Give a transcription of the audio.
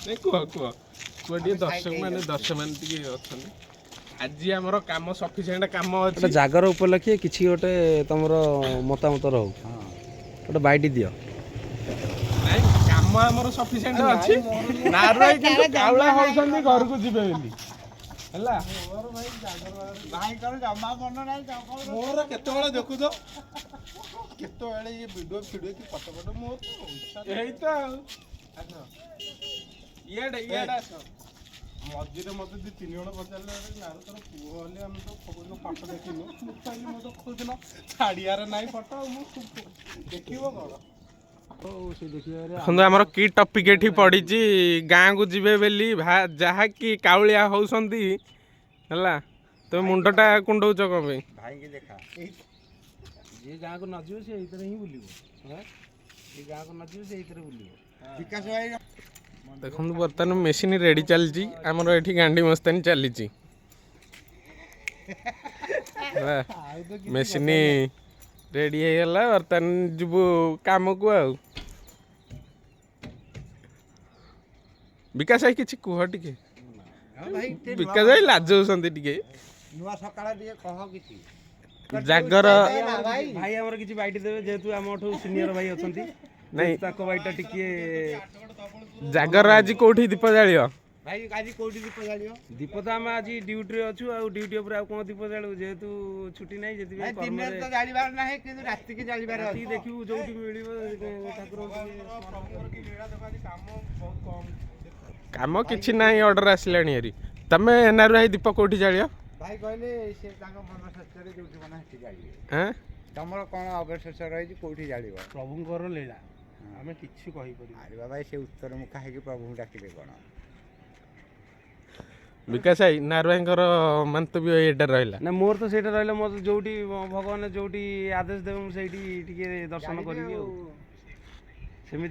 नहीं कुह कुह कुह टे दर्शक मैंने टे अच्छा आज आमर कम सफिसीयंट कम अच्छे जागर उपलक्षे किसी गोटे तुम मतामत रहो गोटे बैठी दियो कम आमर सफिसीयंट अच्छी नारुआ किंतु काउला होउछन्ती घर को जिबे बेली हला मोर केतेबेले देखु तो केतेबेले ये वीडियो वीडियो की फोटो फोटो मोर एही तो इएडा मझे मत दी 3 जण पचारे नार तोर पुओ हेले हम तो फोटो फोटो देखिनु मु तो खोजन छाड़ियार नाई फोटो मु देखिबो कोन हमर की टॉपिक एठी पड़ी गाँ को जीवे बेली जहा कि काउलिया होउसंती हला तो मुंडटा कुंडौच कम भाई की देखा जे गाँ को न जीव से इतरे ही बुलिबो हां ये गाँ को न जीव से इतरे बुलिबो विकास भाई देखो बर्तमान मेसीन रेडी चलती आमर ये गांडी मस्तानी चली मेसीन रेडी होगा बर्तमान जीव कम को आ विकास भाई किसी कह टे विकास भाई लाजौंट टे जागर भाई आमर किसी बैठी देवे जेहेतु आम सीनियर भाई अच्छा नहीं बैठा टिके जागर आज कौटी दीप जाल भाई आज कोठी दीप जालियो दीप तो हम आज ड्यूटी रे अछु आ ड्यूटी ऊपर आ कोन दीप जालु जेहेतु छुट्टी नै जेति भाई दिन में तो जालिबार नाही कि रात के जालिबार अछि देखिउ जोटी मिलिबो ठाकुर की लीला देबादी काम बहुत कम काम किछि नाही ऑर्डर आसलानी हरी तमे एनआर भाई दीप कौटी जालियो भाई कहले से तांको मन सच्चरे जोटी बना हटी जालियो हैं तमर कोन अवशेष रही कोठी जालिबो प्रभुंकर लीला आमे किछि कहि परि अरे बाबा से उत्तर मुखा है कि प्रभु डाकिबे कोन विकास भाई नार भाई मंतव्य एटा रहा ना मोर तो सेटा रहा मोर जोटी भगवान जोटी आदेश देवे मुझे दर्शन करी सेमती